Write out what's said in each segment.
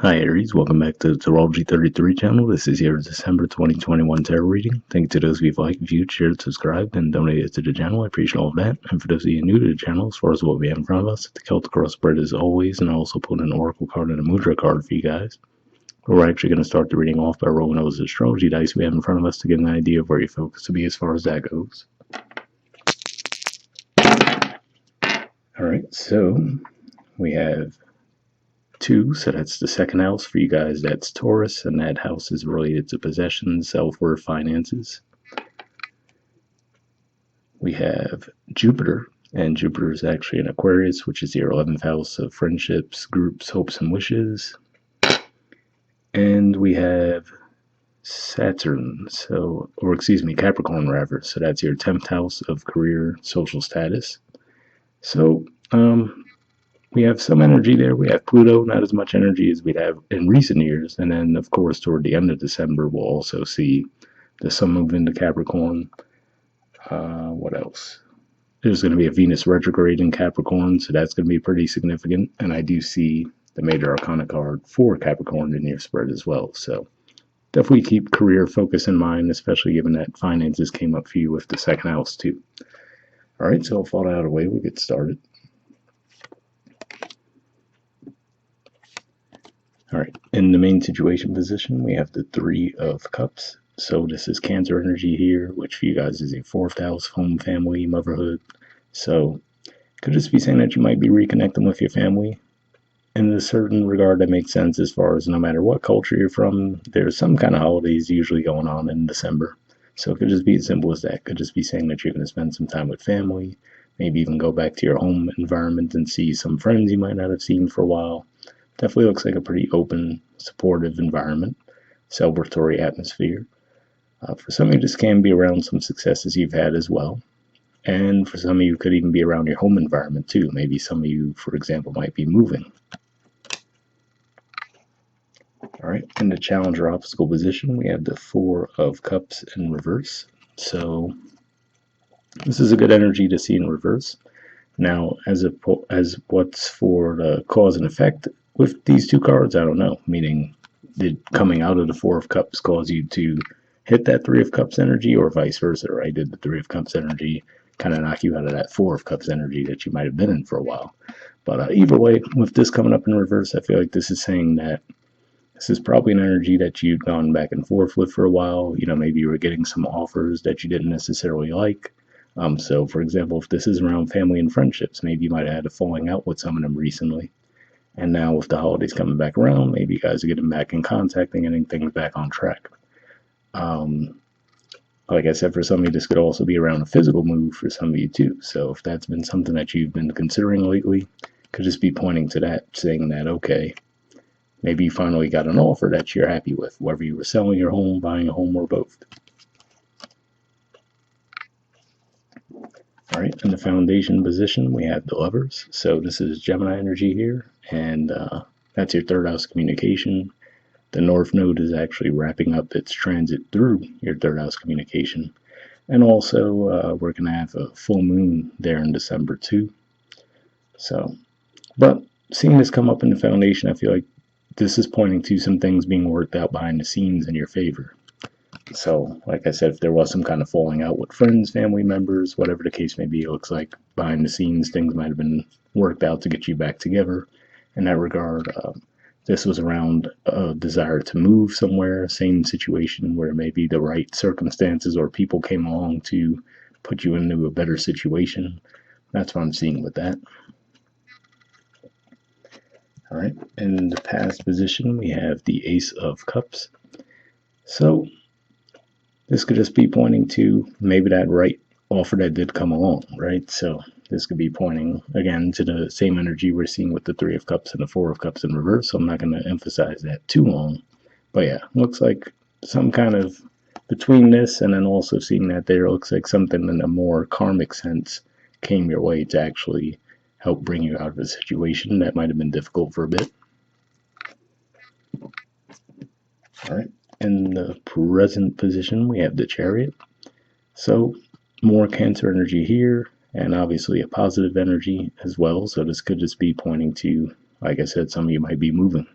Hi Aries, welcome back to the Astrology 33 channel. This is your December 2021 tarot reading. Thank you to those of you who've liked, viewed, shared, subscribed, and donated to the channel. I appreciate all of that. And for those of you new to the channel, as far as what we have in front of us, the Celtic cross spread as always, and I also put an oracle card and a mudra card for you guys. But we're actually going to start the reading off by rolling those astrology dice we have in front of us to get an idea of where your focus will be as far as that goes. Alright, so we have 2, so that's the second house for you guys. That's Taurus, and that house is related to possessions, self-worth, finances. We have Jupiter, and Jupiter is actually in Aquarius, which is your 11th house of friendships, groups, hopes, and wishes. And we have Saturn, Capricorn rather, so that's your 10th house of career, social status. So, we have some energy there. We have Pluto, not as much energy as we'd have in recent years. And then, of course, toward the end of December, we'll also see the Sun move into Capricorn. What else? There's going to be a Venus retrograde in Capricorn, so that's going to be pretty significant. And I do see the Major Arcana card for Capricorn in your spread as well. So definitely keep career focus in mind, especially given that finances came up for you with the second house too. All right, so with all that out of the way, we'll get started. All right, in the main situation position, we have the 3 of Cups. So this is Cancer energy here, which for you guys is a 4th house, home, family, motherhood. So could just be saying that you might be reconnecting with your family in a certain regard that makes sense, as far as no matter what culture you're from, there's some kind of holidays usually going on in December. So it could just be as simple as that. Could just be saying that you're going to spend some time with family, maybe even go back to your home environment and see some friends you might not have seen for a while. Definitely looks like a pretty open, supportive environment, celebratory atmosphere. For some of you, this can be around some successes you've had as well. And for some of you, it could even be around your home environment too. Maybe some of you, for example, might be moving. All right, in the challenge or obstacle position, we have the 4 of Cups in reverse. So this is a good energy to see in reverse. Now, as what's for the cause and effect with these 2 cards, I don't know. Meaning, did coming out of the 4 of Cups cause you to hit that 3 of Cups energy, or vice versa, right? Did the 3 of Cups energy kind of knock you out of that 4 of Cups energy that you might have been in for a while? But either way, with this coming up in reverse, I feel like this is saying that this is probably an energy that you've gone back and forth with for a while. You know, maybe you were getting some offers that you didn't necessarily like. So, for example, if this is around family and friendships, maybe you might have had a falling out with some of them recently. And now with the holidays coming back around, maybe you guys are getting back in contact and getting things back on track. Like I said, for some of you, this could also be around a physical move for some of you too. So if that's been something that you've been considering lately, could just be pointing to that, saying that, okay, maybe you finally got an offer that you're happy with, whether you were selling your home, buying a home, or both. All right, in the foundation position, we have the Lovers. So this is Gemini energy here, and that's your 3rd house communication. The North Node is actually wrapping up its transit through your 3rd house communication. And also, we're going to have a full moon there in December too. So, but seeing this come up in the foundation, I feel like this is pointing to some things being worked out behind the scenes in your favor. So, like I said, if there was some kind of falling out with friends, family members, whatever the case may be, it looks like behind the scenes things might have been worked out to get you back together. In that regard, this was around a desire to move somewhere, same situation where maybe the right circumstances or people came along to put you into a better situation. That's what I'm seeing with that. All right, in the past position, we have the Ace of Cups. So this could just be pointing to maybe that right offer that did come along, right? So this could be pointing, again, to the same energy we're seeing with the 3 of Cups and the 4 of Cups in reverse, so I'm not going to emphasize that too long. But yeah, looks like some kind of, between this and then also seeing that there, looks like something in a more karmic sense came your way to actually help bring you out of a situation that might have been difficult for a bit. All right. In the present position, we have the Chariot. So more Cancer energy here, and obviously a positive energy as well. So this could just be pointing to, like I said, some of you might be moving.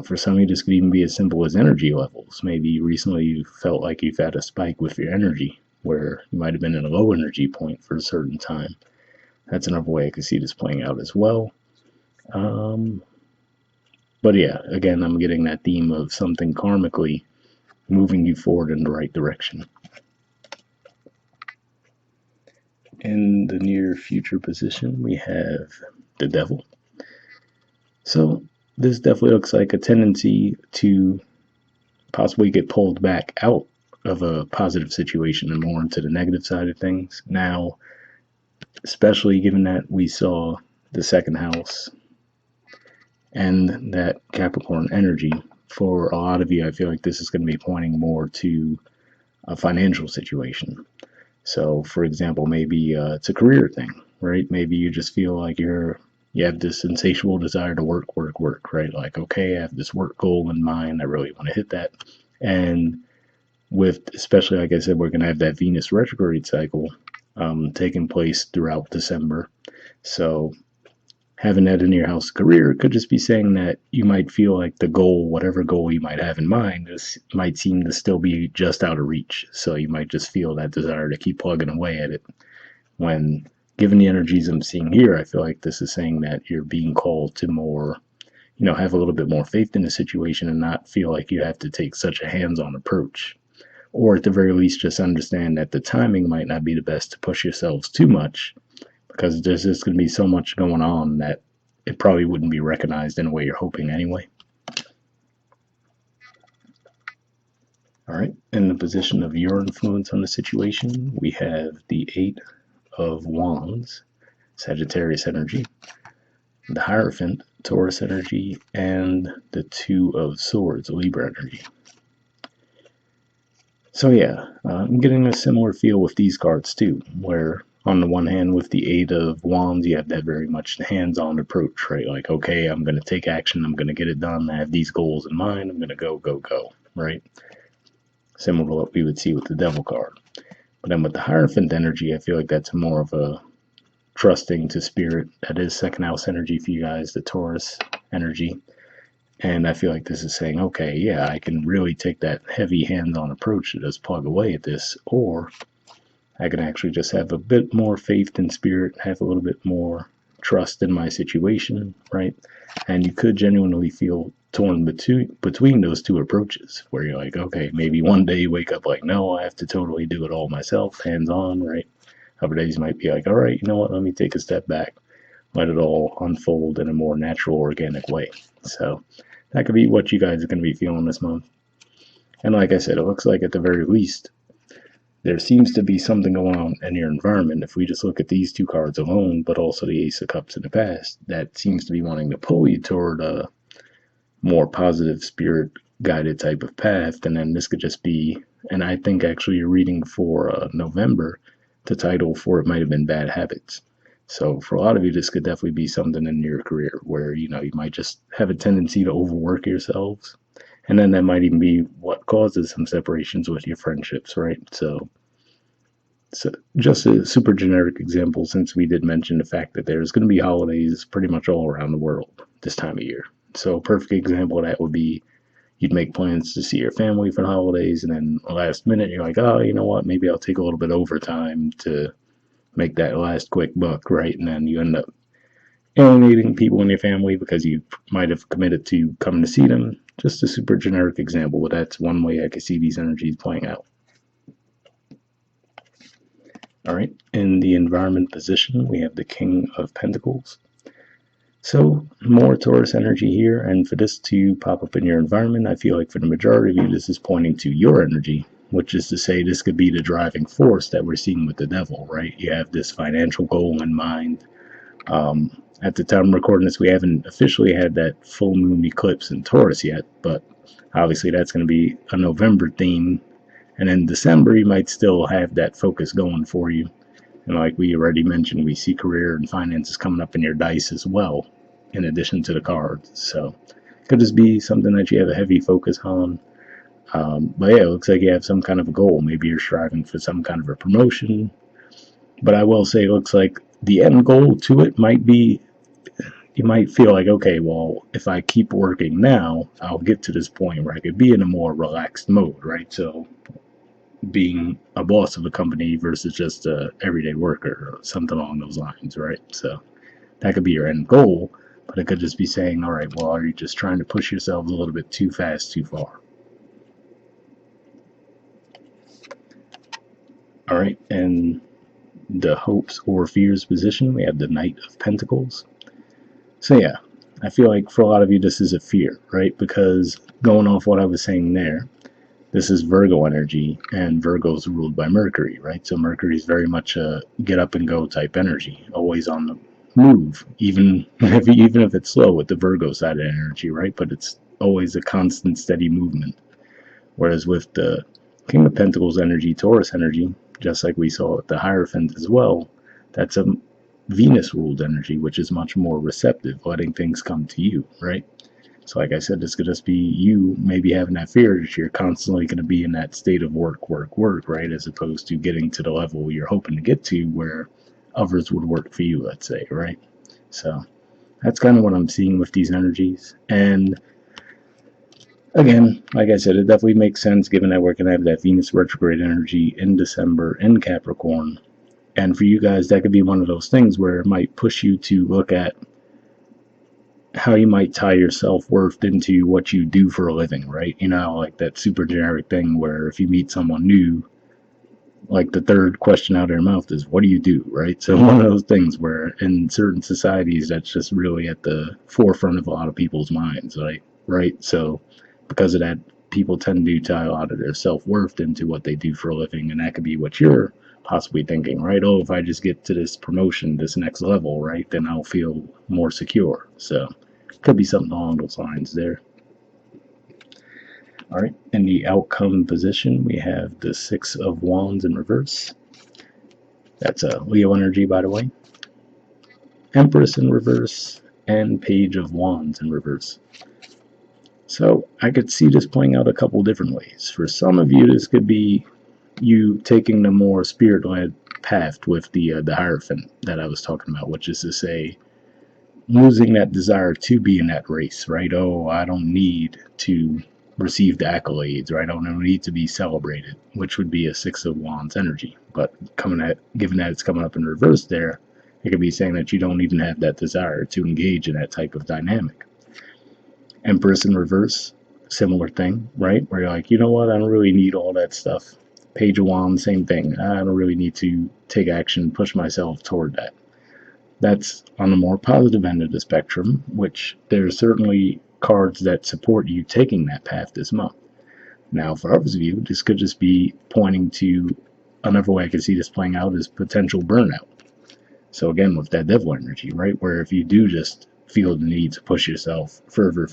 For some of you, this could even be as simple as energy levels. Maybe recently you felt like you've had a spike with your energy, where you might have been in a low energy point for a certain time. That's another way I could see this playing out as well. But yeah, again, I'm getting that theme of something karmically moving you forward in the right direction. In the near future position, we have the devil. So this definitely looks like a tendency to possibly get pulled back out of a positive situation and more into the negative side of things. Now, especially given that we saw the second house and that Capricorn energy, for a lot of you, I feel like this is going to be pointing more to a financial situation. So, for example, maybe it's a career thing, right? Maybe you just feel like you have this insatiable desire to work, right? Like, okay, I have this work goal in mind. I really want to hit that. And with, especially like I said, we're going to have that Venus retrograde cycle taking place throughout December. So having that in your house career could just be saying that you might feel like the goal, whatever goal you might have in mind, might seem to still be just out of reach. So you might just feel that desire to keep plugging away at it. When given the energies I'm seeing here, I feel like this is saying that you're being called to more, have a little bit more faith in the situation and not feel like you have to take such a hands-on approach. Or at the very least, just understand that the timing might not be the best to push yourselves too much, because there's just going to be so much going on that it probably wouldn't be recognized in a way you're hoping anyway. All right, in the position of your influence on the situation, we have the Eight of Wands, Sagittarius energy, the Hierophant, Taurus energy, and the Two of Swords, Libra energy. So yeah, I'm getting a similar feel with these cards too, where on the one hand, with the Eight of Wands, you have that very much hands-on approach, right? Like, okay, I'm going to take action, I'm going to get it done, I have these goals in mind, I'm going to go, right? Similar to what we would see with the Devil card. But then with the Hierophant energy, I feel like that's more of a trusting to spirit. That is second house energy for you guys, the Taurus energy. And I feel like this is saying, okay, yeah, I can really take that heavy hands-on approach to just plug away at this, or I can actually just have a bit more faith in spirit, have a little bit more trust in my situation, right? And you could genuinely feel torn between those two approaches, where you're like, okay, maybe one day you wake up like, no, I have to totally do it all myself, hands-on, right? Other days might be like, all right, you know what, let me take a step back, let it all unfold in a more natural, organic way. So that could be what you guys are going to be feeling this month. And like I said, it looks like at the very least, there seems to be something going on in your environment. If we just look at these two cards alone, but also the Ace of Cups in the past, that seems to be wanting to pull you toward a more positive spirit guided type of path. And then this could just be, and I think actually you're reading for November, the title for it might have been Bad Habits. So for a lot of you, this could definitely be something in your career where, you might just have a tendency to overwork yourselves. And then that might even be what causes some separations with your friendships, right? So just a super generic example, since we did mention the fact that there's going to be holidays pretty much all around the world this time of year. So a perfect example of that would be you'd make plans to see your family for the holidays, and then last minute you're like, oh, you know what, maybe I'll take a little bit overtime to make that last quick buck, right? And then you end up alienating people in your family because you might have committed to coming to see them. Just a super generic example, but that's one way I could see these energies playing out. All right, in the environment position, we have the King of Pentacles. So more Taurus energy here, and for this to pop up in your environment, I feel like for the majority of you, this is pointing to your energy, which is to say this could be the driving force that we're seeing with the Devil, right? You have this financial goal in mind. At the time of recording this, we haven't officially had that full moon eclipse in Taurus yet, but obviously that's going to be a November theme. And in December, you might still have that focus going for you. And like we already mentioned, we see career and finances coming up in your dice as well, in addition to the cards. So it could just be something that you have a heavy focus on. But yeah, it looks like you have some kind of a goal. Maybe you're striving for some kind of a promotion. But I will say it looks like the end goal to it might be you might feel like, okay, well, if I keep working now, I'll get to this point where I could be in a more relaxed mode, right? So being a boss of a company versus just a everyday worker or something along those lines, right? So that could be your end goal, but it could just be saying, all right, well, are you just trying to push yourselves a little bit too fast, too far? All right, and the hopes or fears position, we have the Knight of Pentacles. So yeah, I feel like for a lot of you, this is a fear, right? Because going off what I was saying there, this is Virgo energy, and Virgo's ruled by Mercury, right? So Mercury is very much a get up and go type energy, always on the move, even if it's slow with the Virgo side of energy, right? But it's always a constant, steady movement. Whereas with the King of Pentacles energy, Taurus energy, just like we saw with the Hierophant as well, that's a Venus ruled energy, which is much more receptive, letting things come to you, right? So, like I said, this could just be you maybe having that fear that you're constantly going to be in that state of work, work, work, right? As opposed to getting to the level you're hoping to get to where others would work for you, let's say, right? So, that's kind of what I'm seeing with these energies. And again, like I said, it definitely makes sense given that we're going to have that Venus retrograde energy in December in Capricorn. And for you guys, that could be one of those things where it might push you to look at how you might tie your self-worth into what you do for a living, right? You know, like that super generic thing where if you meet someone new, like the third question out of their mouth is, what do you do, right? So one of those things where in certain societies, that's just really at the forefront of a lot of people's minds, right? So because of that, people tend to tie a lot of their self-worth into what they do for a living, and that could be what you're possibly thinking, right? Oh, if I just get to this promotion, this next level, right, then I'll feel more secure. So could be something along those lines there. All right, in the outcome position, we have the Six of Wands in reverse. That's a Leo energy, by the way. Empress in reverse, and Page of Wands in reverse. So I could see this playing out a couple different ways. For some of you, this could be you taking the more spirit-led path with the Hierophant that I was talking about, which is to say, losing that desire to be in that race, right? Oh, I don't need to receive the accolades, right? I don't need to be celebrated, which would be a Six of Wands energy. But given that it's coming up in reverse there, it could be saying that you don't even have that desire to engage in that type of dynamic. Empress in reverse, similar thing, right? Where you're like, you know what? I don't really need all that stuff. Page of Wands, same thing. I don't really need to take action, push myself toward that. That's on the more positive end of the spectrum, which there's certainly cards that support you taking that path this month. Now, for others of you, this could just be pointing to another way I could see this playing out is potential burnout. So again, with that devil energy, right, where if you do just feel the need to push yourself further,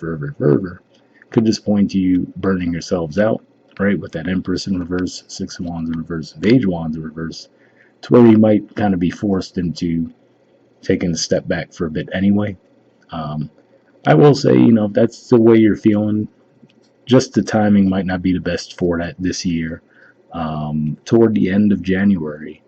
could just point to you burning yourselves out, right, with that Empress in reverse, Six of Wands in reverse, Page of Wands in reverse, to where you might kind of be forced into taking a step back for a bit anyway. Um, I will say, if that's the way you're feeling, just the timing might not be the best for that this year. Toward the end of January,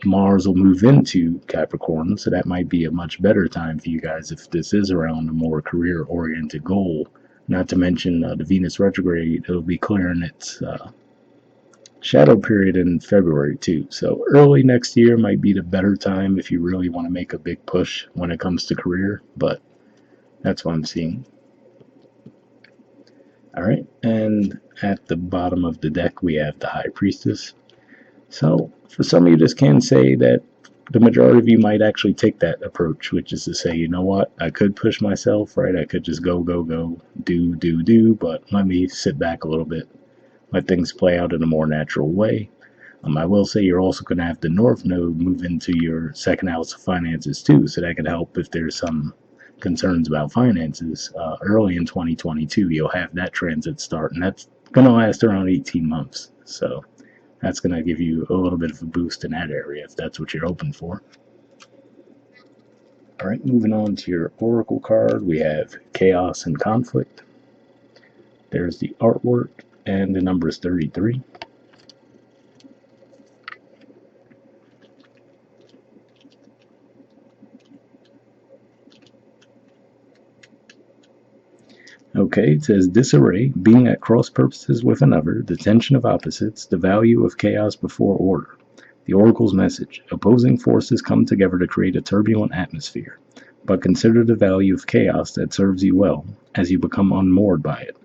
Mars will move into Capricorn, so that might be a much better time for you guys if this is around a more career oriented goal. Not to mention the Venus retrograde, it'll be clearing its shadow period in February too. So early next year might be the better time if you really want to make a big push when it comes to career, but that's what I'm seeing. All right, and at the bottom of the deck we have the High Priestess. So for some of you, this can say that the majority of you might actually take that approach, which is to say, you know what, I could push myself, right? I could just go, do, but let me sit back a little bit, let things play out in a more natural way. I will say you're also going to have the North Node move into your second house of finances too, so that could help if there's some concerns about finances. Early in 2022, you'll have that transit start, and that's going to last around 18 months. So that's going to give you a little bit of a boost in that area if that's what you're hoping for. All right, moving on to your Oracle card, we have Chaos and Conflict. There's the artwork, and the number is 33. Okay, it says disarray, being at cross purposes with another, the tension of opposites, the value of chaos before order. The oracle's message: opposing forces come together to create a turbulent atmosphere, but consider the value of chaos that serves you well, as you become unmoored by it.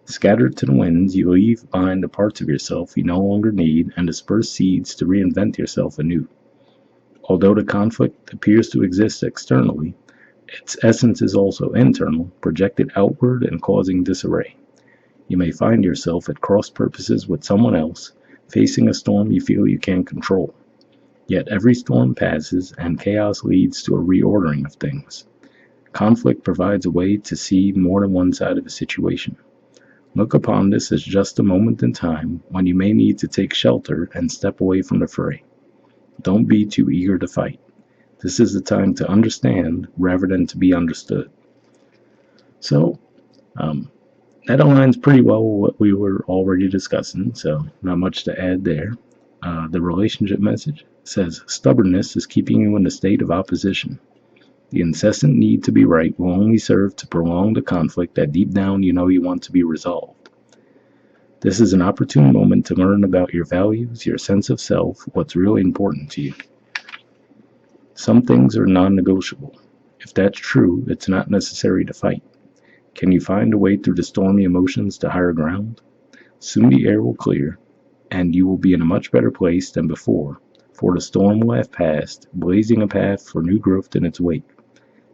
Scattered to the winds, you leave behind the parts of yourself you no longer need and disperse seeds to reinvent yourself anew. Although the conflict appears to exist externally, its essence is also internal, projected outward and causing disarray. You may find yourself at cross purposes with someone else, facing a storm you feel you can't control. Yet every storm passes, and chaos leads to a reordering of things. Conflict provides a way to see more than one side of a situation. Look upon this as just a moment in time when you may need to take shelter and step away from the fray. Don't be too eager to fight. This is the time to understand rather than to be understood. So, that aligns pretty well with what we were already discussing, so not much to add there. The relationship message says stubbornness is keeping you in a state of opposition. The incessant need to be right will only serve to prolong the conflict that deep down you know you want to be resolved. This is an opportune moment to learn about your values, your sense of self, what's really important to you. Some things are non-negotiable. If that's true, it's not necessary to fight. Can you find a way through the stormy emotions to higher ground? Soon the air will clear, and you will be in a much better place than before, for the storm will have passed, blazing a path for new growth in its wake.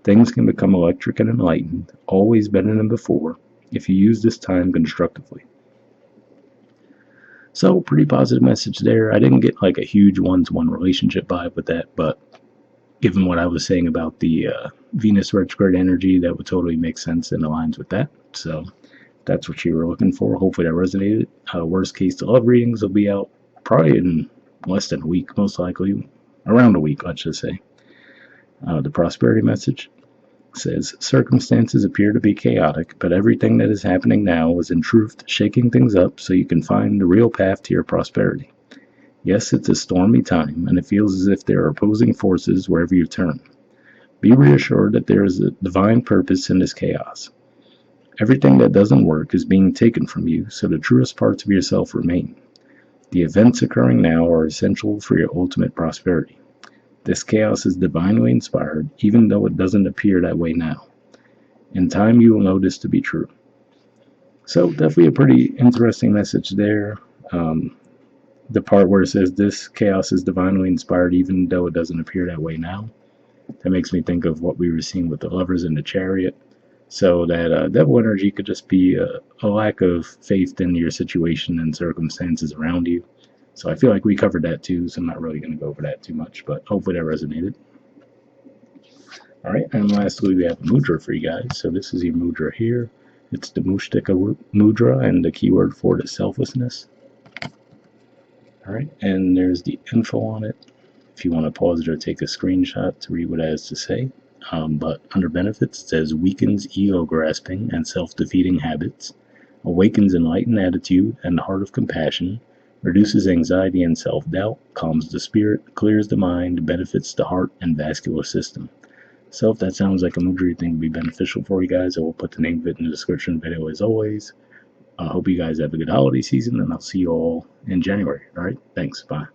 Things can become electric and enlightened, always better than before, if you use this time constructively. So, pretty positive message there. I didn't get like a huge one-to-one relationship vibe with that, but given what I was saying about the Venus retrograde energy, that would totally make sense and aligns with that. So, that's what you were looking for. Hopefully that resonated. Worst case, the love readings will be out probably in less than a week, most likely. Around a week, let's just say. The prosperity message says circumstances appear to be chaotic, but everything that is happening now is in truth shaking things up so you can find the real path to your prosperity. Yes, it's a stormy time, and it feels as if there are opposing forces wherever you turn. Be reassured that there is a divine purpose in this chaos. Everything that doesn't work is being taken from you, so the truest parts of yourself remain. The events occurring now are essential for your ultimate prosperity. This chaos is divinely inspired, even though it doesn't appear that way now. In time, you will know this to be true. So, definitely a pretty interesting message there. The part where it says this chaos is divinely inspired, even though it doesn't appear that way now. That makes me think of what we were seeing with the lovers in the chariot. So that devil energy could just be a lack of faith in your situation and circumstances around you. So I feel like we covered that too, so I'm not really going to go over that too much, but hopefully that resonated. All right, and lastly, we have a mudra for you guys. So this is your mudra here. It's the Mooshtaka Mudra, and the keyword for it is selflessness. All right, and there's the info on it. If you want to pause it or take a screenshot to read what it has to say. But under benefits, it says weakens ego grasping and self-defeating habits, awakens enlightened attitude and the heart of compassion, reduces anxiety and self-doubt, calms the spirit, clears the mind, benefits the heart and vascular system. So if that sounds like a mudra you think would be beneficial for you guys, I will put the name of it in the description video as always. I hope you guys have a good holiday season, and I'll see you all in January. All right, thanks. Bye.